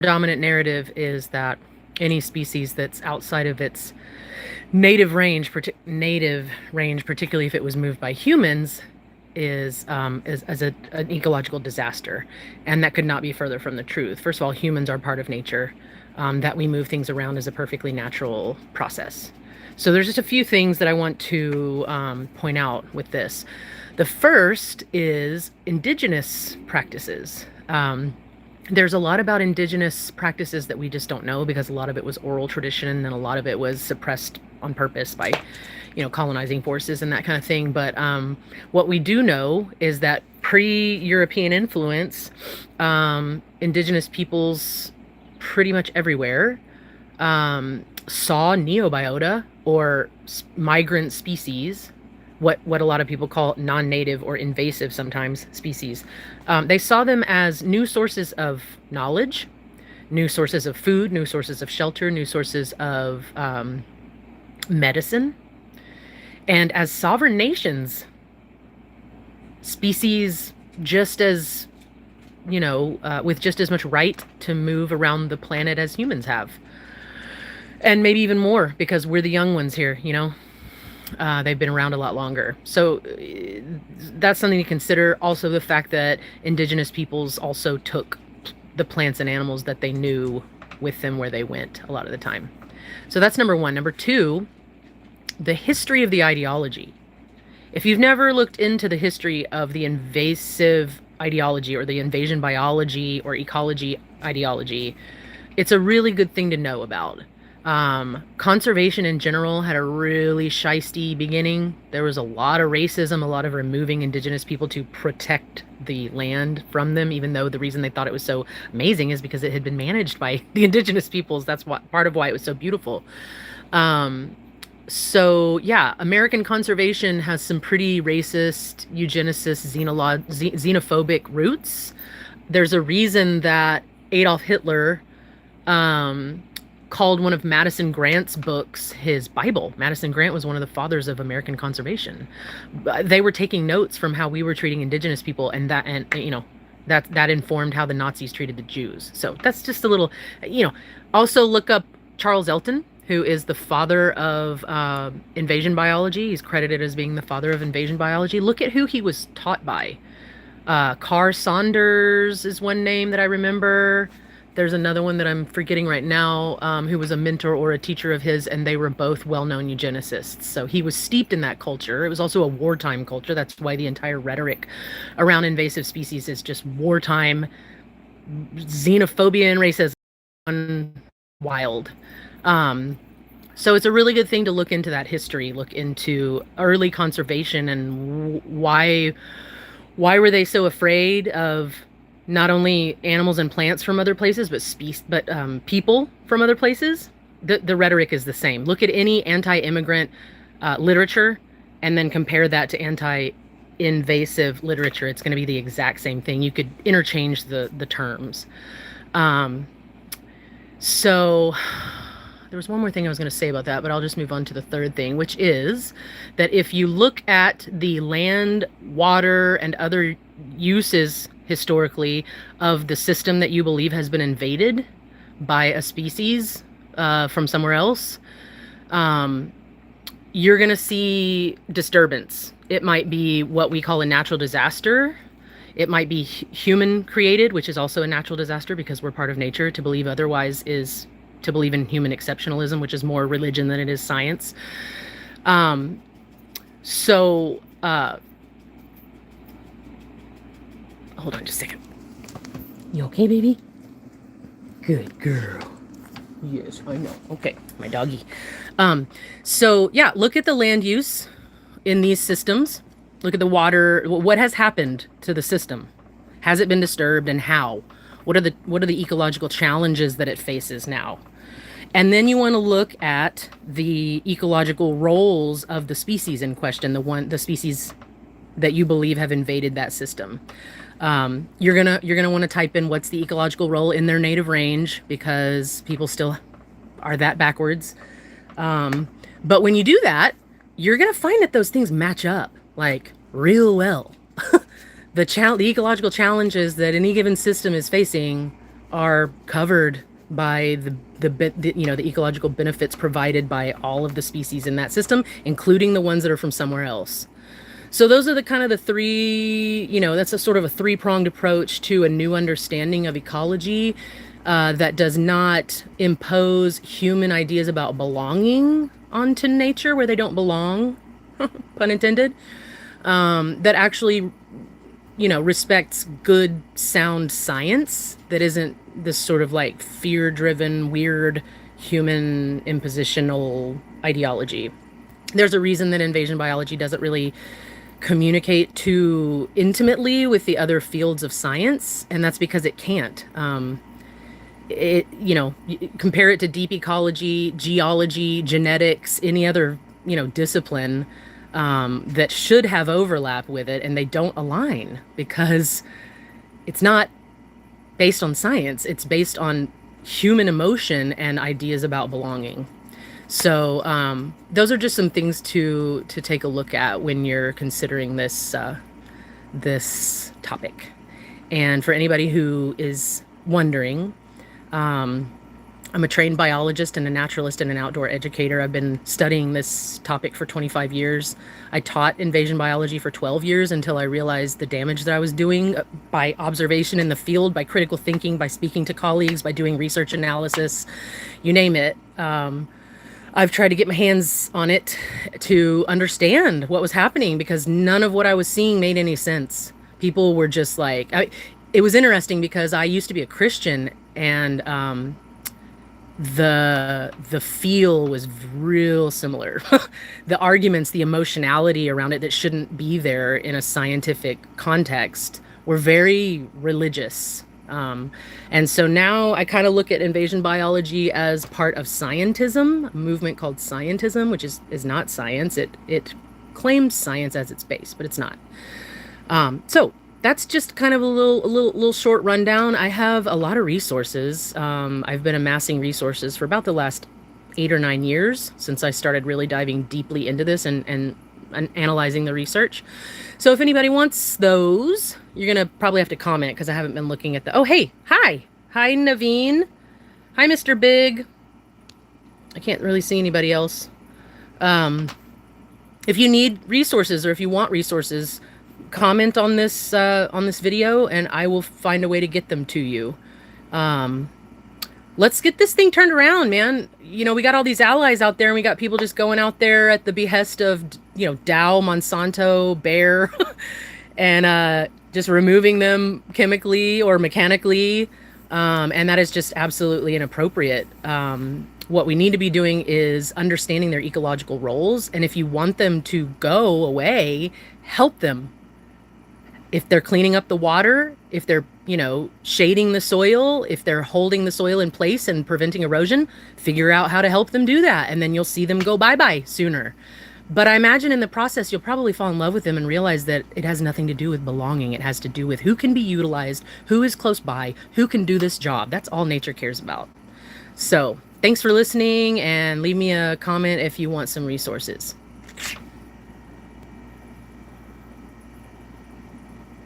dominant narrative is that any species that's outside of its native range, particularly if it was moved by humans, is an ecological disaster, and that could not be further from the truth. First of all, humans are part of nature. That we move things around is a perfectly natural process. So there's just a few things that I want to point out with this. The first is indigenous practices. There's a lot about indigenous practices that we just don't know because a lot of it was oral tradition and a lot of it was suppressed on purpose by, colonizing forces and that kind of thing. But what we do know is that pre-European influence, indigenous peoples pretty much everywhere saw neobiota or migrant species, what a lot of people call non-native or invasive sometimes species. They saw them as new sources of knowledge, new sources of food, new sources of shelter, new sources of medicine. And as sovereign nations, species just as, with just as much right to move around the planet as humans have. And maybe even more because we're the young ones here. They've been around a lot longer. So that's something to consider. Also, the fact that indigenous peoples also took the plants and animals that they knew with them where they went a lot of the time. So that's number one. Number two, the history of the ideology. If you've never looked into the history of the invasive ideology or the invasion biology or ecology ideology, it's a really good thing to know about. Conservation in general had a really shisty beginning. There was a lot of racism, a lot of removing indigenous people to protect the land from them, even though the reason they thought it was so amazing is because it had been managed by the indigenous peoples. That's what part of why it was so beautiful. So yeah, American conservation has some pretty racist, eugenicist, xenophobic roots. There's a reason that Adolf Hitler called one of Madison Grant's books his Bible. Madison Grant was one of the fathers of American conservation. They were taking notes from how we were treating indigenous people, and that informed how the Nazis treated the Jews. So that's just a little, Also look up Charles Elton, who is the father of invasion biology. He's credited as being the father of invasion biology. Look at who he was taught by. Carr Saunders is one name that I remember. There's another one that I'm forgetting right now, who was a mentor or a teacher of his, and they were both well-known eugenicists. So he was steeped in that culture. It was also a wartime culture. That's why the entire rhetoric around invasive species is just wartime xenophobia and racism, wild. So it's a really good thing to look into that history, look into early conservation and why were they so afraid of not only animals and plants from other places, but people from other places. The rhetoric is the same. Look at any anti-immigrant literature and then compare that to anti-invasive literature. It's going to be the exact same thing. You could interchange the terms. So there was one more thing I was going to say about that, but I'll just move on to the third thing, which is that if you look at the land, water, and other uses historically of the system that you believe has been invaded by a species from somewhere else, you're going to see disturbance. It might be what we call a natural disaster. It might be human created, which is also a natural disaster because we're part of nature. To believe otherwise is to believe in human exceptionalism, which is more religion than it is science. Hold on just a second. You okay, baby? Good girl. Yes, I know. Okay, my doggy. So yeah, look at the land use in these systems. Look at the water. What has happened to the system? Has it been disturbed, and how? What are the ecological challenges that it faces now? And then you want to look at the ecological roles of the species in question, the species that you believe have invaded that system. You're gonna want to type in what's the ecological role in their native range, because people still are that backwards. But when you do that, you're gonna find that those things match up like real well. The ecological challenges that any given system is facing are covered by the ecological benefits provided by all of the species in that system, including the ones that are from somewhere else. So those are the kind of the three, that's a sort of a three-pronged approach to a new understanding of ecology that does not impose human ideas about belonging onto nature where they don't belong, pun intended, that actually, respects good, sound science that isn't this sort of like fear-driven, weird human impositional ideology. There's a reason that invasion biology doesn't really communicate too intimately with the other fields of science, and that's because it can't. Compare it to deep ecology, geology, genetics, any other, discipline that should have overlap with it, and they don't align because it's not based on science. It's based on human emotion and ideas about belonging. So those are just some things to take a look at when you're considering this topic. And for anybody who is wondering, I'm a trained biologist and a naturalist and an outdoor educator. I've been studying this topic for 25 years. I taught invasion biology for 12 years until I realized the damage that I was doing by observation in the field, by critical thinking, by speaking to colleagues, by doing research analysis, you name it. I've tried to get my hands on it to understand what was happening because none of what I was seeing made any sense. People were just like, it was interesting because I used to be a Christian, and the feel was real similar. The arguments, the emotionality around it that shouldn't be there in a scientific context were very religious. And so now I kind of look at invasion biology as part of scientism, a movement called scientism, which is not science. It claims science as its base, but it's not. So that's just kind of a little short rundown. I have a lot of resources. I've been amassing resources for about the last 8 or 9 years since I started really diving deeply into this and analyzing the research. So if anybody wants those, you're going to probably have to comment because I haven't been looking at the... Oh, hey, hi. Hi, Naveen. Hi, Mr. Big. I can't really see anybody else. If you need resources or if you want resources, comment on this video and I will find a way to get them to you. Let's get this thing turned around, man. We got all these allies out there and we got people just going out there at the behest of, Dow, Monsanto, Bayer, and just removing them chemically or mechanically. And that is just absolutely inappropriate. What we need to be doing is understanding their ecological roles. And if you want them to go away, help them. If they're cleaning up the water, if they're, shading the soil, if they're holding the soil in place and preventing erosion, figure out how to help them do that. And then you'll see them go bye-bye sooner. But I imagine in the process, you'll probably fall in love with them and realize that it has nothing to do with belonging. It has to do with who can be utilized, who is close by, who can do this job. That's all nature cares about. So thanks for listening, and leave me a comment if you want some resources.